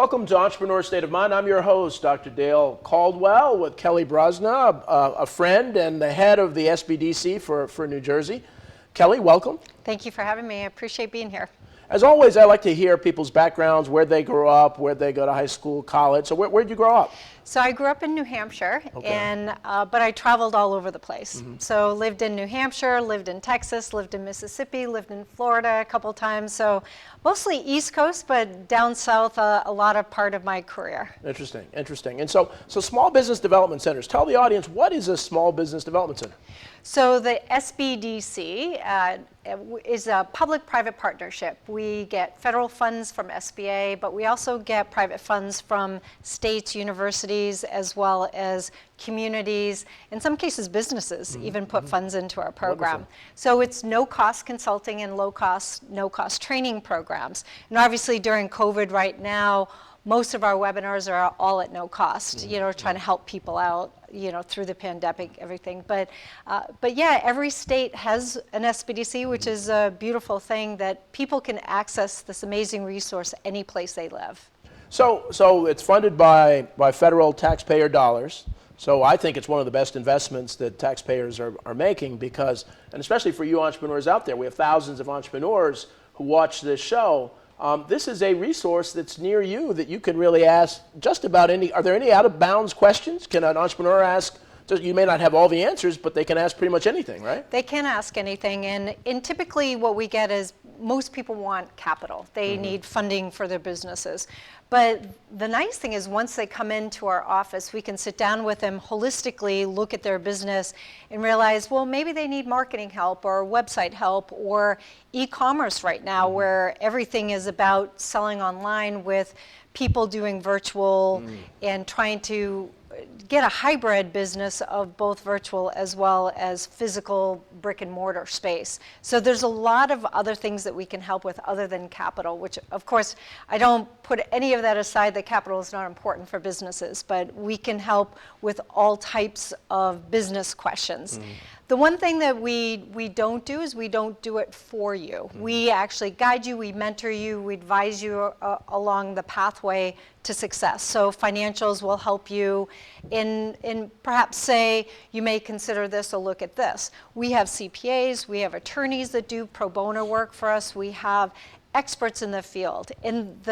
Welcome to Entrepreneur State of Mind. I'm your host, Dr. Dale Caldwell, with Kelly Brozyna, a friend and the head of the SBDC for New Jersey. Kelly, welcome. Thank you for having me. I appreciate being here. As always, I like to hear people's backgrounds, where they grew up, where they go to high school, college. So where did you grow up? So I grew up in New Hampshire, and but I traveled all over the place. So lived in New Hampshire, lived in Texas, lived in Mississippi, lived in Florida a couple times. So mostly East Coast, but down south a lot of part of my career. Interesting, interesting. And so small business development centers. Tell the audience, what is a small business development center? So the SBDC is a public-private partnership. We get federal funds from SBA, but we also get private funds from states, universities, as well as communities, in some cases businesses even put funds into our program. Wonderful. So it's no-cost consulting and low-cost, no-cost training programs. And obviously during COVID right now, most of our webinars are all at no cost, trying to help people out, through the pandemic, everything. But yeah, every state has an SBDC, which is a beautiful thing that people can access this amazing resource any place they live. So it's funded by federal taxpayer dollars. So I think it's one of the best investments that taxpayers are making because, and especially for you entrepreneurs out there, we have thousands of entrepreneurs who watch this show. This is a resource that's near you that you can really ask just about any. Are there any out of bounds questions? Can an entrepreneur ask? You may not have all the answers, but they can ask pretty much anything, right? They can ask anything, and typically what we get is most people want capital. They need funding for their businesses. But the nice thing is once they come into our office, we can sit down with them holistically, look at their business, and realize, well, maybe they need marketing help or website help or e-commerce right now where everything is about selling online with people doing virtual and trying to get a hybrid business of both virtual as well as physical brick and mortar space. So there's a lot of other things that we can help with other than capital, which of course I don't put any of that aside that capital is not important for businesses, but we can help with all types of business questions. The one thing that we don't do is we don't do it for you. We actually guide you, we mentor you, we advise you along the pathway to success. So financials will help you in perhaps say, you may consider this or look at this. We have CPAs, we have attorneys that do pro bono work for us, we have experts in the field. And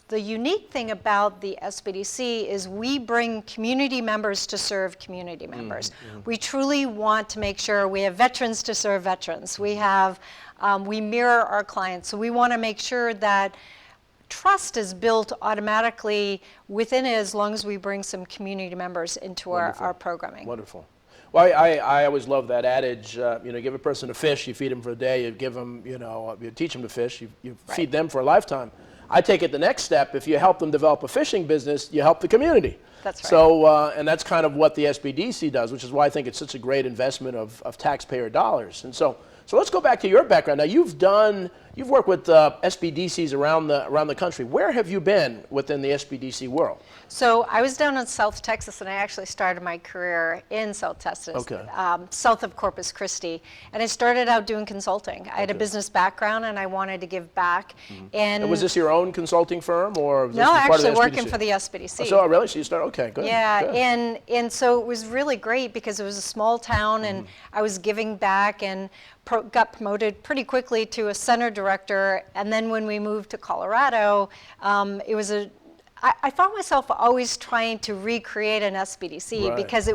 the unique thing about the SBDC is we bring community members to serve community members. We truly want to make sure we have veterans to serve veterans. We have, we mirror our clients. So we want to make sure that trust is built automatically within it as long as we bring some community members into our programming. Wonderful. Well, I always love that adage, give a person a fish, you feed them for a day, you give them, you teach them to fish, you feed them for a lifetime. I take it the next step, if you help them develop a fishing business, you help the community. That's right. So, and that's kind of what the SBDC does, which is why I think it's such a great investment of taxpayer dollars. And so let's go back to your background. Now you've worked with SBDCs around the country. Where have you been within the SBDC world? So I was down in South Texas, and I actually started my career in South Texas, south of Corpus Christi. And I started out doing consulting. I had a business background, and I wanted to give back. And was this your own consulting firm, or was this no, part actually of the working SBDC? for the SBDC. So really, so you started, okay, good. Yeah, good. And so it was really great because it was a small town, and I was giving back and got promoted pretty quickly to a center director. And then when we moved to Colorado, I found myself always trying to recreate an SBDC because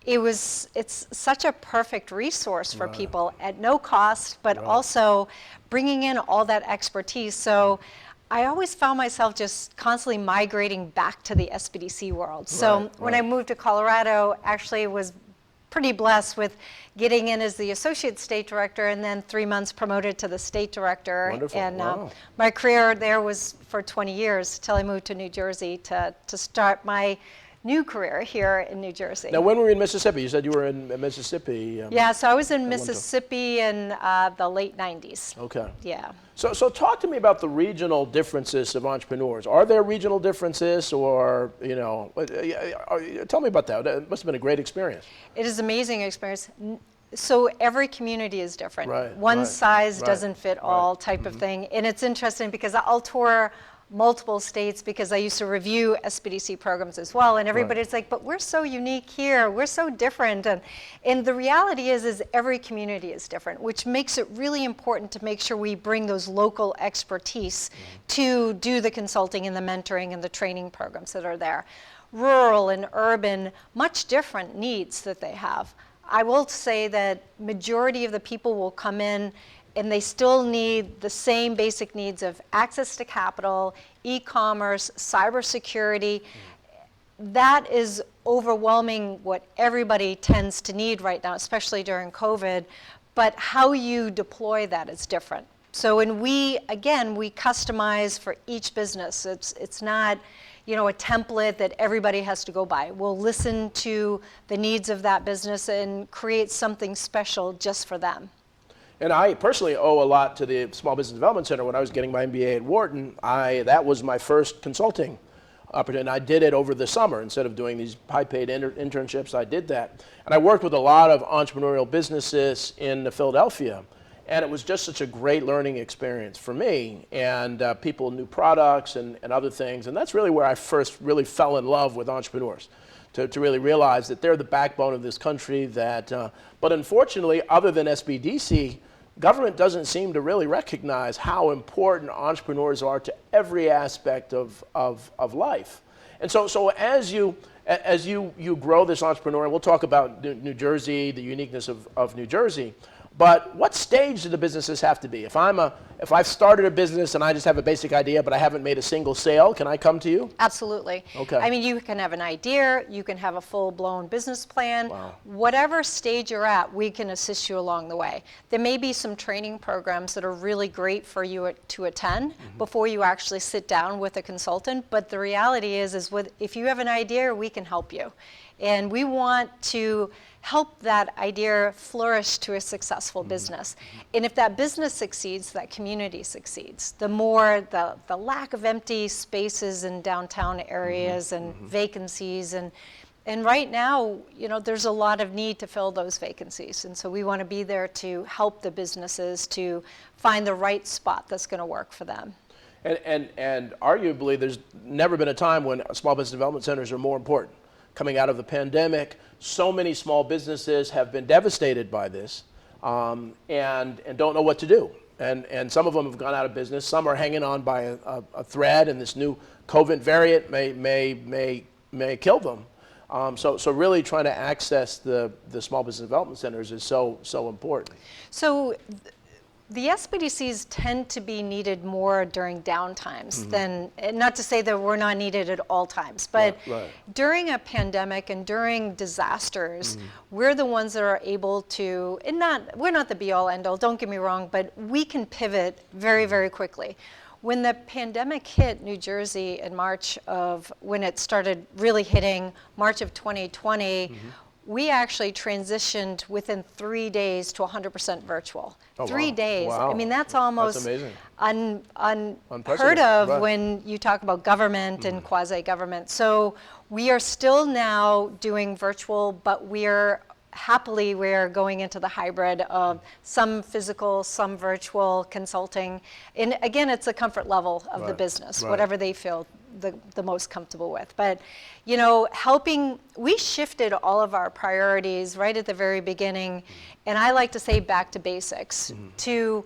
it's such a perfect resource for people at no cost, but also bringing in all that expertise. So I always found myself just constantly migrating back to the SBDC world. So when I moved to Colorado, actually was pretty blessed with getting in as the associate state director and then 3 months promoted to the state director. Wonderful. And my career there was for 20 years till I moved to New Jersey to start my new career here in New Jersey. Now, when were you in Mississippi? You said you were in Mississippi. Yeah, so I was in Mississippi in the late 90s. Okay. Yeah. So talk to me about the regional differences of entrepreneurs. Are there regional differences, or, tell me about that. It must have been a great experience. It is an amazing experience. So every community is different. Right, One size doesn't fit all type of thing. And it's interesting because I'll tour multiple states because I used to review SBDC programs as well, and everybody's like, but we're so unique here, we're so different, and the reality is every community is different, which makes it really important to make sure we bring those local expertise to do the consulting and the mentoring and the training programs that are there. Rural and urban, much different needs that they have. I will say that majority of the people will come in and they still need the same basic needs of access to capital, e-commerce, cybersecurity. That is overwhelming what everybody tends to need right now, especially during COVID, but how you deploy that is different. So when we customize for each business. It's not, a template that everybody has to go by. We'll listen to the needs of that business and create something special just for them. And I personally owe a lot to the Small Business Development Center. When I was getting my MBA at Wharton, that was my first consulting opportunity. I did it over the summer. Instead of doing these high-paid internships, I did that. And I worked with a lot of entrepreneurial businesses in Philadelphia. And it was just such a great learning experience for me. And people, new products and other things. And that's really where I first really fell in love with entrepreneurs. To really realize that they're the backbone of this country. But unfortunately, other than SBDC, government doesn't seem to really recognize how important entrepreneurs are to every aspect of life. And so as you grow this entrepreneur, and we'll talk about New Jersey, the uniqueness of New Jersey, but what stage do the businesses have to be? If I've started a business and I just have a basic idea, but I haven't made a single sale, can I come to you? Absolutely. Okay. I mean, you can have an idea, you can have a full-blown business plan. Wow. Whatever stage you're at, we can assist you along the way. There may be some training programs that are really great for you to attend before you actually sit down with a consultant, but the reality is if you have an idea, we can help you. And we want to help that idea flourish to a successful business. And if that business succeeds, that community succeeds. The more the lack of empty spaces in downtown areas and vacancies, and right now, there's a lot of need to fill those vacancies. And so we want to be there to help the businesses to find the right spot that's going to work for them. And arguably, there's never been a time when small business development centers are more important. Coming out of the pandemic, so many small businesses have been devastated by this and don't know what to do. And some of them have gone out of business. Some are hanging on by a thread, and this new COVID variant may kill them. So really trying to access the small business development centers is so important. So the SBDCs tend to be needed more during downtimes than, not to say that we're not needed at all times, but during a pandemic and during disasters, we're the ones that are able to, we're not the be-all, end-all, don't get me wrong, but we can pivot very, very quickly. When the pandemic hit New Jersey in when it started really hitting March of 2020, we actually transitioned within 3 days to 100% virtual. Oh, 3 days. Wow. I mean, that's almost unheard of when you talk about government and quasi-government. So we are still now doing virtual, but we're going into the hybrid of some physical, some virtual consulting. And again, it's a comfort level of the business, whatever they feel the most comfortable with. But, we shifted all of our priorities right at the very beginning, and I like to say back to basics, to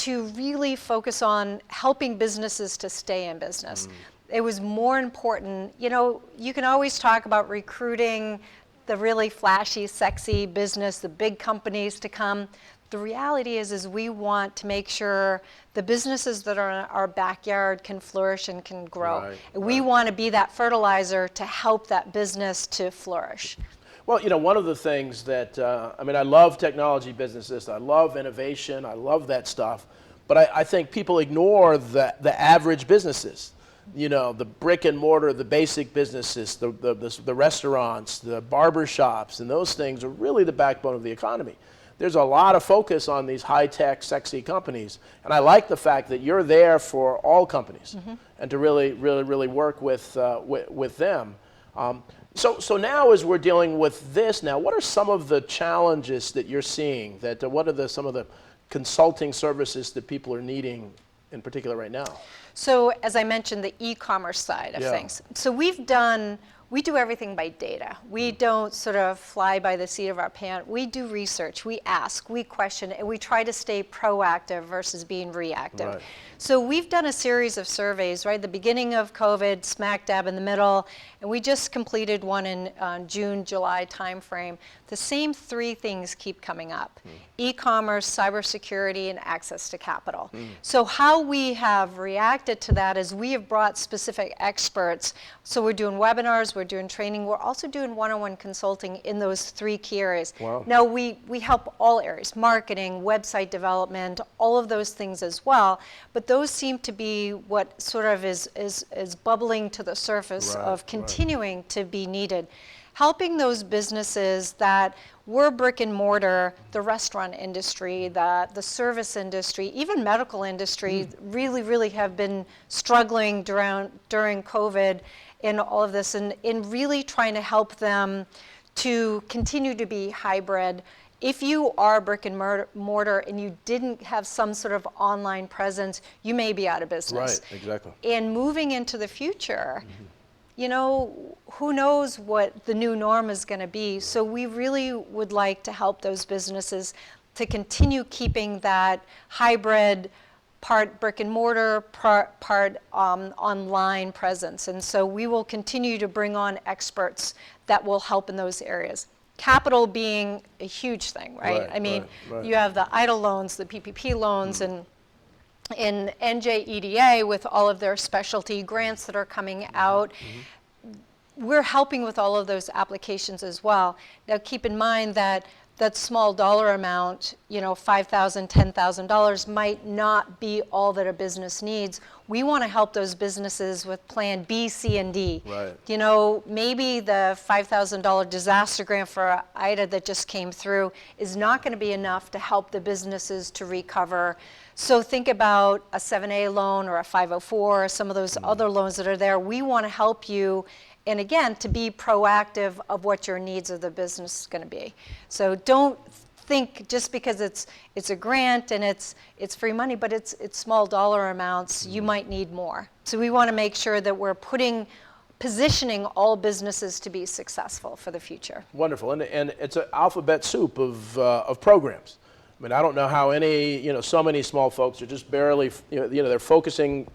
really focus on helping businesses to stay in business. It was more important, you can always talk about recruiting the really flashy, sexy business, the big companies to come. The reality is we want to make sure the businesses that are in our backyard can flourish and can grow. We want to be that fertilizer to help that business to flourish. Well, one of the things that, I love technology businesses, I love innovation, I love that stuff, but I think people ignore the average businesses. The brick and mortar, the basic businesses, the restaurants, the barber shops, and those things are really the backbone of the economy. There's a lot of focus on these high-tech, sexy companies, and I like the fact that you're there for all companies and to really work with them. So now, as we're dealing with this now, what are some of the challenges that you're seeing? What are some of the consulting services that people are needing in particular right now? So as I mentioned, the e-commerce side of Yeah. things. So we do everything by data. We don't sort of fly by the seat of our pants. We do research, we ask, we question, and we try to stay proactive versus being reactive. Right. So we've done a series of surveys, right? The beginning of COVID, smack dab in the middle, and we just completed one in June, July timeframe. The same three things keep coming up: e-commerce, cybersecurity, and access to capital. So how we have reacted to that is we have brought specific experts. So we're doing webinars, we're doing training, we're also doing one-on-one consulting in those three key areas. Wow. Now we help all areas: marketing, website development, all of those things as well. But those seem to be what sort of is bubbling to the surface Right, of continuing to be needed. Helping those businesses that were brick and mortar, the restaurant industry, the service industry, even medical industry, really have been struggling during COVID and all of this, and in really trying to help them to continue to be hybrid. If you are brick and mortar and you didn't have some sort of online presence, you may be out of business. Right, exactly. And moving into the future, you know, who knows what the new norm is going to be. So we really would like to help those businesses to continue keeping that hybrid, part brick and mortar, part online presence. And so we will continue to bring on experts that will help in those areas. Capital being a huge thing, right? I mean, you have the EIDL loans, the PPP loans, and in NJEDA with all of their specialty grants that are coming out. We're helping with all of those applications as well. Now keep in mind that that small dollar amount, you know, $5,000, $10,000 might not be all that a business needs. We want to help those businesses with plan B, C, and D. Right. You know, maybe the $5,000 disaster grant for IDA that just came through is not going to be enough to help the businesses to recover. So think about a 7A loan or a 504 or some of those other loans that are there. We want to help you, and again, to be proactive of what your needs of the business is going to be. So don't think just because it's a grant and it's free money, but it's small dollar amounts, you might need more. So we want to make sure that we're positioning all businesses to be successful for the future. Wonderful, and it's an alphabet soup of programs. I mean, I don't know how so many small folks are just barely, they're focusing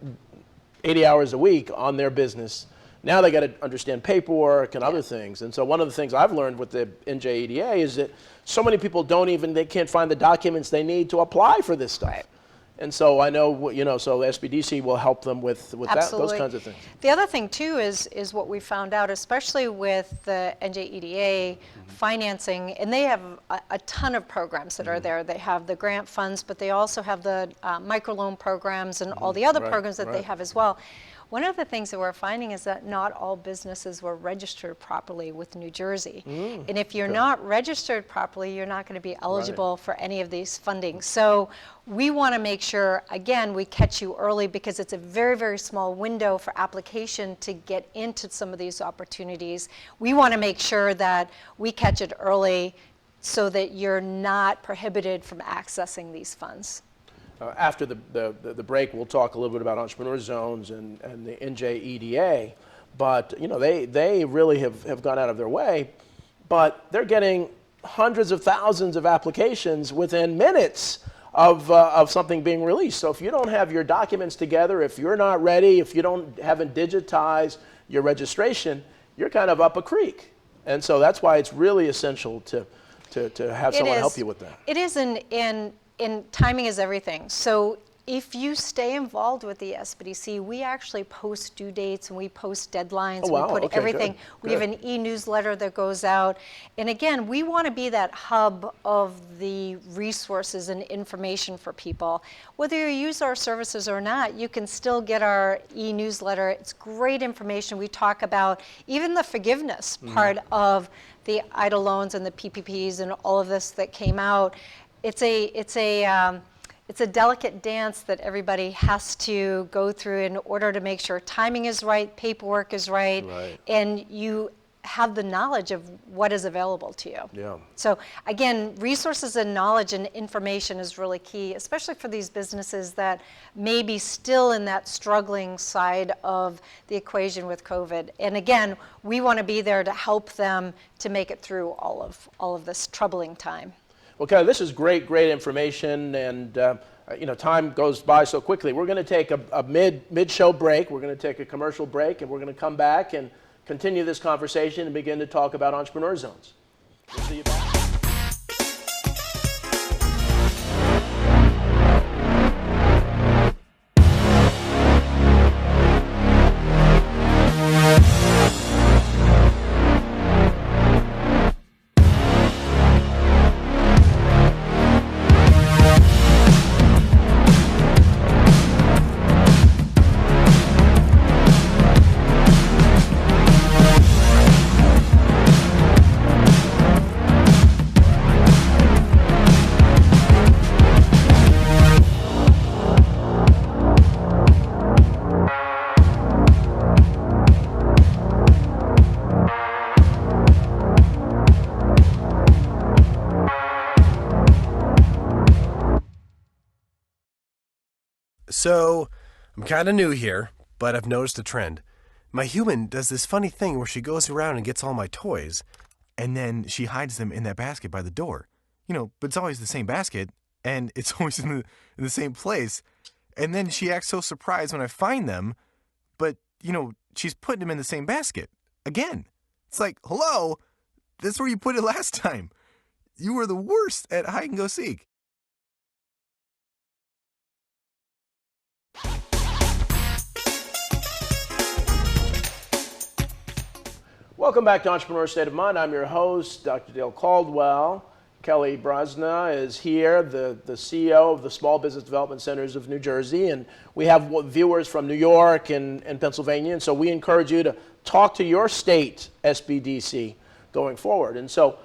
80 hours a week on their business. Now they got to understand paperwork and other things. And so one of the things I've learned with the NJEDA is that so many people they can't find the documents they need to apply for this stuff. Right. And so I know, so SBDC will help them with those kinds of things. The other thing too is what we found out, especially with the NJEDA financing, and they have a ton of programs that are there. They have the grant funds, but they also have the microloan programs and all the other programs that they have as well. One of the things that we're finding is that not all businesses were registered properly with New Jersey. And if you're not registered properly, you're not going to be eligible for any of these funding. So we want to make sure, again, we catch you early because it's a very, very small window for application to get into some of these opportunities. We want to make sure that we catch it early so that you're not prohibited from accessing these funds. After the break, we'll talk a little bit about entrepreneur zones and the NJEDA, but they really have gone out of their way, but they're getting hundreds of thousands of applications within minutes of something being released. So if you don't have your documents together, if you're not ready, if you haven't digitized your registration, you're kind of up a creek. And so that's why it's really essential to have someone help you with that. It is, and timing is everything. So if you stay involved with the SBDC, we actually post due dates and we post deadlines. Oh, wow. We put Okay, everything. good. We have an e-newsletter that goes out. And again, we want to be that hub of the resources and information for people. Whether you use our services or not, you can still get our e-newsletter. It's great information. We talk about even the forgiveness part of the EIDL loans and the PPPs and all of this that came out. It's a delicate dance that everybody has to go through in order to make sure timing is right, paperwork is right, and you have the knowledge of what is available to you. Yeah. So again, resources and knowledge and information is really key, especially for these businesses that may be still in that struggling side of the equation with COVID. And again, we want to be there to help them to make it through all of this troubling time. Well, Kelly, this is great information, and time goes by so quickly. We're going to take a mid-show break. We're going to take a commercial break, and we're going to come back and continue this conversation and begin to talk about entrepreneur zones. We'll see you back. So, I'm kind of new here, but I've noticed a trend. My human does this funny thing where she goes around and gets all my toys, and then she hides them in that basket by the door. But it's always the same basket, and it's always in the same place. And then she acts so surprised when I find them, but, she's putting them in the same basket. Again. It's like, hello, that's where you put it last time. You were the worst at hide and go seek. Welcome back to Entrepreneur State of Mind. I'm your host, Dr. Dale Caldwell. Kelly Brozyna is here, the CEO of the Small Business Development Centers of New Jersey, and we have viewers from New York and Pennsylvania, and so we encourage you to talk to your state SBDC going forward. And so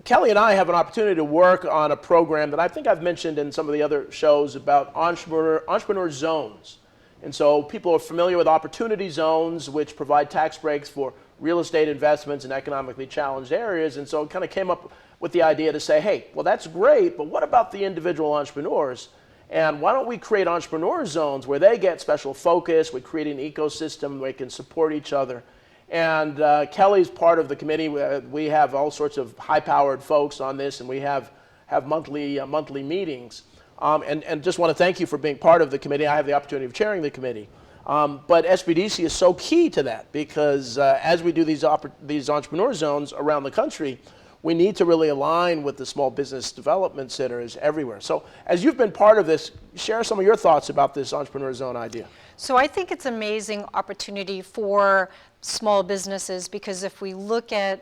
Kelly and I have an opportunity to work on a program that I think I've mentioned in some of the other shows about entrepreneur zones. And so people are familiar with opportunity zones, which provide tax breaks for real estate investments in economically challenged areas. And so it kind of came up with the idea to say, hey, well, that's great, but what about the individual entrepreneurs? And why don't we create entrepreneur zones where they get special focus? We create an ecosystem where they can support each other. And Kelly's part of the committee. We have all sorts of high-powered folks on this, and we have monthly meetings. And just want to thank you for being part of the committee. I have the opportunity of chairing the committee. But SBDC is so key to that because as we do these entrepreneur zones around the country, we need to really align with the small business development centers everywhere. So as you've been part of this, share some of your thoughts about this entrepreneur zone idea. So I think it's an amazing opportunity for small businesses because if we look at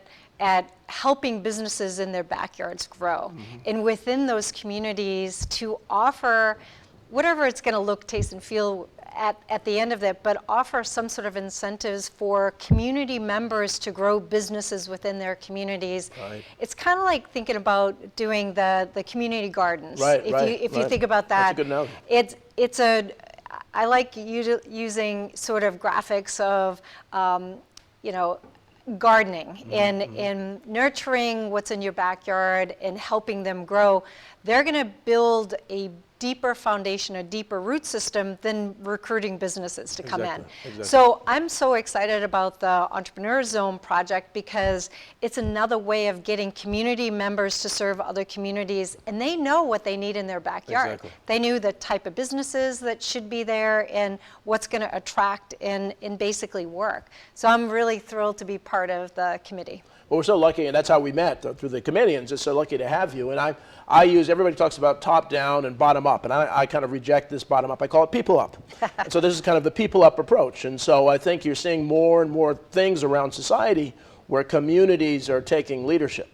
helping businesses in their backyards grow, and within those communities to offer whatever it's going to look, taste, and feel at the end of it, but offer some sort of incentives for community members to grow businesses within their communities. Right. It's kind of like thinking about doing the community gardens. If you think about that, that's a good note. I like using sort of graphics of gardening and nurturing what's in your backyard and helping them grow. They're going to build a deeper foundation, a deeper root system than recruiting businesses to come in. Exactly. So I'm so excited about the Entrepreneur Zone project because it's another way of getting community members to serve other communities, and they know what they need in their backyard. Exactly. They knew the type of businesses that should be there and what's going to attract and basically work. So I'm really thrilled to be part of the committee. Well, we're so lucky, and that's how we met, through the committee, and just so lucky to have you. And everybody talks about top down and bottom up, and I kind of reject this bottom up. I call it people up. And so this is kind of the people up approach. And so I think you're seeing more and more things around society where communities are taking leadership.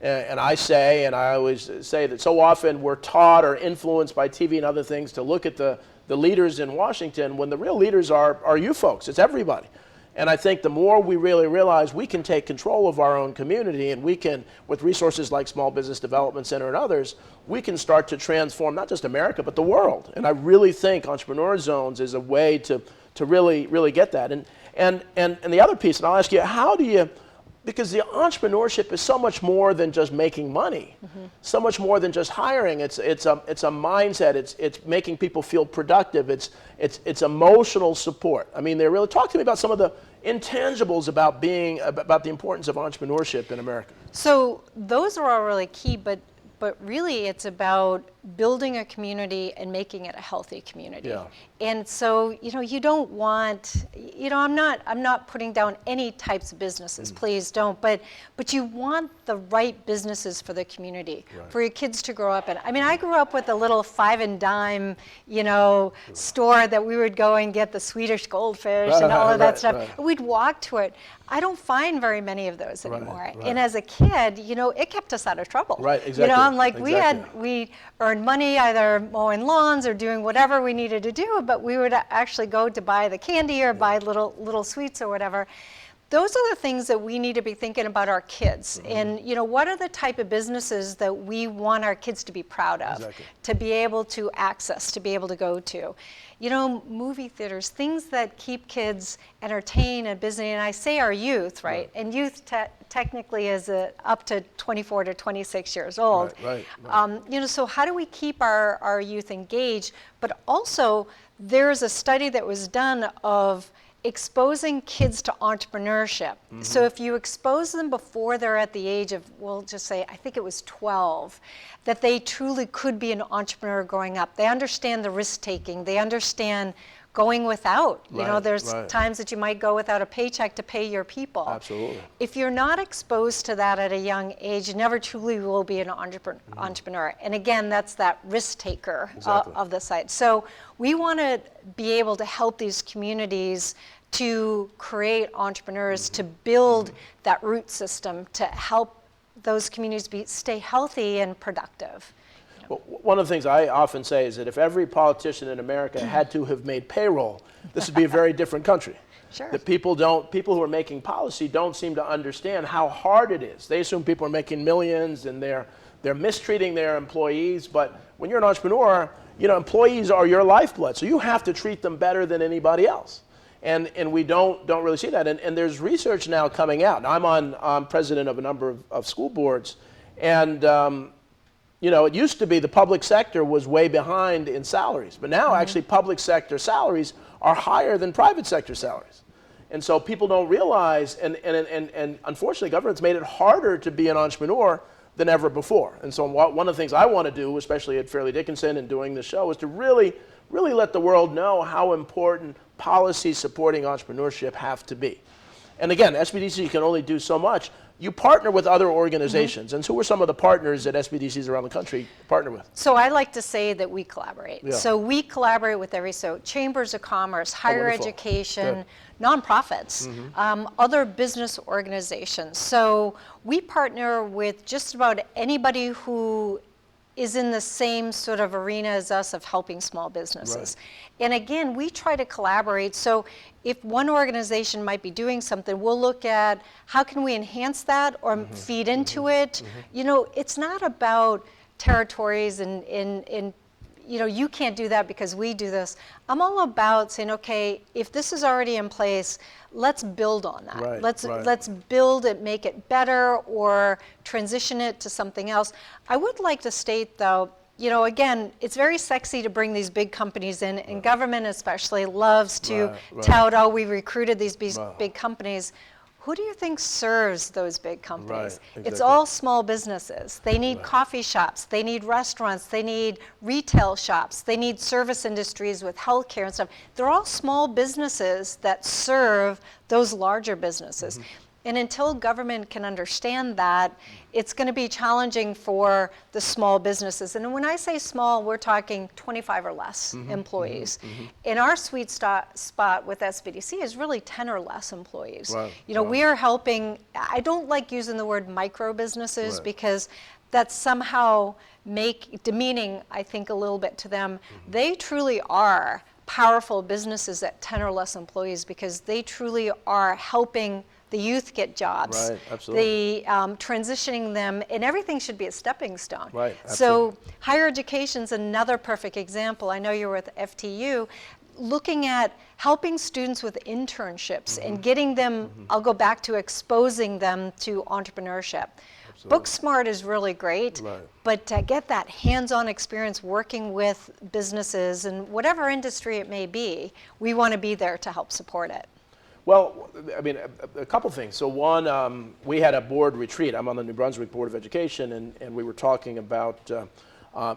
And I always say that so often we're taught or influenced by TV and other things to look at the leaders in Washington when the real leaders are you folks. It's everybody. And I think the more we really realize we can take control of our own community, and we can, with resources like Small Business Development Center and others, we can start to transform not just America, but the world. And I really think Entrepreneur Zones is a way to really get that. And the other piece, and I'll ask you, how do you, because the entrepreneurship is so much more than just making money, so much more than just hiring. It's a mindset. It's making people feel productive. It's emotional support. I mean, talk to me about some of the intangibles about the importance of entrepreneurship in America. So those are all really key, but really it's about building a community and making it a healthy community. Yeah. And so, you don't want, I'm not putting down any types of businesses, please don't, but you want the right businesses for the community, for your kids to grow up in. I mean, I grew up with a little 5 and dime, store that we would go and get the Swedish goldfish and all of that stuff. Right. We'd walk to it. I don't find very many of those anymore. And as a kid, it kept us out of trouble. Right, exactly. Like we earned money either mowing lawns or doing whatever we needed to do, but we would actually go to buy the candy or buy little sweets or whatever. Those are the things that we need to be thinking about our kids. And what are the type of businesses that we want our kids to be proud of, to be able to access, to be able to go to. Movie theaters, things that keep kids entertained and busy. And I say our youth, right? And youth technically is up to 24 to 26 years old. Right. So how do we keep our youth engaged? But also, there's a study that was done of exposing kids to entrepreneurship. So if you expose them before they're at the age of, we'll just say, I think it was 12, that they truly could be an entrepreneur growing up. They understand the risk taking. They understand going without. There's times that you might go without a paycheck to pay your people. Absolutely. If you're not exposed to that at a young age, you never truly will be an entrepreneur. And again, that's that risk taker of the site. So we want to be able to help these communities to create entrepreneurs, to build that root system, to help those communities stay healthy and productive. Well, one of the things I often say is that if every politician in America had to have made payroll, this would be a very different country. Sure. That people who are making policy don't seem to understand how hard it is. They assume people are making millions and they're mistreating their employees, but when you're an entrepreneur, employees are your lifeblood, so you have to treat them better than anybody else. And we don't really see that. And there's research now coming out. Now, I'm president of a number of school boards, and it used to be the public sector was way behind in salaries, but now actually public sector salaries are higher than private sector salaries. And so people don't realize, and unfortunately government's made it harder to be an entrepreneur than ever before. And so one of the things I want to do, especially at Fairleigh Dickinson and doing this show, is to really let the world know how important policies supporting entrepreneurship have to be. And again, SBDC can only do so much. You partner with other organizations, and who are some of the partners that SBDCs around the country partner with? So I like to say that we collaborate. Yeah. So we collaborate with chambers of commerce, higher education, nonprofits, other business organizations. So we partner with just about anybody who is in the same sort of arena as us of helping small businesses. Right. And again, we try to collaborate. So if one organization might be doing something, we'll look at how can we enhance that or feed into it. It's not about territories and you can't do that because we do this. I'm all about saying, okay, if this is already in place, let's build on that. Right, let's build it, make it better, or transition it to something else. I would like to state, though, again, it's very sexy to bring these big companies in, and government especially loves to tout, oh, we recruited these big companies. Who do you think serves those big companies? Right, exactly. It's all small businesses. They need coffee shops, they need restaurants, they need retail shops, they need service industries with healthcare and stuff. They're all small businesses that serve those larger businesses. And until government can understand that, it's going to be challenging for the small businesses. And when I say small, we're talking 25 or less employees. And our sweet spot with SBDC is really 10 or less employees. We are helping, I don't like using the word micro businesses because that's somehow demeaning, I think, a little bit to them. They truly are powerful businesses at 10 or less employees because they truly are helping the youth get jobs, the transitioning them, and everything should be a stepping stone. So higher education's another perfect example. I know you're with FTU. looking at helping students with internships and getting them, I'll go back to exposing them to entrepreneurship. Book Smart is really great, but to get that hands-on experience working with businesses and whatever industry it may be, we want to be there to help support it. Well, I mean, a couple things. So one, we had a board retreat. I'm on the New Brunswick Board of Education, and we were talking about a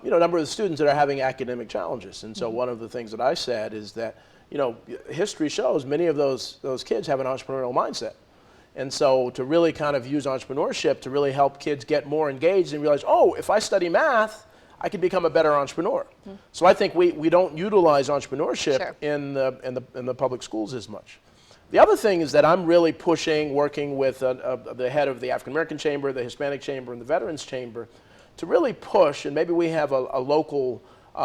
number of the students that are having academic challenges. And so one of the things that I said is that, history shows many of those kids have an entrepreneurial mindset. And so to really kind of use entrepreneurship to really help kids get more engaged and realize, oh, if I study math, I can become a better entrepreneur. So I think we don't utilize entrepreneurship in the public schools as much. The other thing is that I'm really pushing, working with the head of the African American Chamber, the Hispanic Chamber, and the Veterans Chamber to really push, and maybe we have a local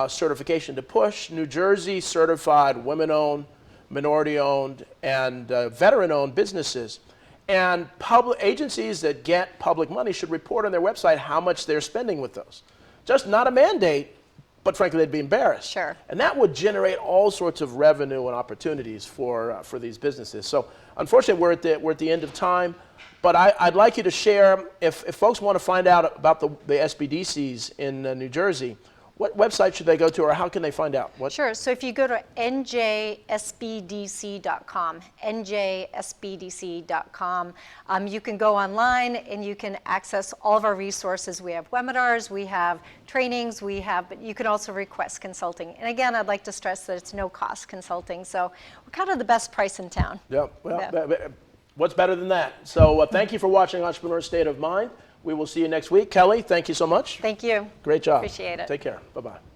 certification to push New Jersey certified women-owned, minority-owned, and veteran-owned businesses. And public agencies that get public money should report on their website how much they're spending with those. Just not a mandate, but frankly, they'd be embarrassed. Sure. And that would generate all sorts of revenue and opportunities for these businesses. So unfortunately, we're at the end of time. But I'd like you to share, if folks want to find out about the SBDCs in New Jersey, what website should they go to, or how can they find out? Sure. So if you go to NJSBDC.com, NJSBDC.com, you can go online and you can access all of our resources. We have webinars, we have trainings, but you can also request consulting. And again, I'd like to stress that it's no cost consulting. So we're kind of the best price in town. Yeah. Well, what's better than that? So thank you for watching Entrepreneur State of Mind. We will see you next week. Kelly, thank you so much. Thank you. Great job. Appreciate it. Take care. Bye-bye.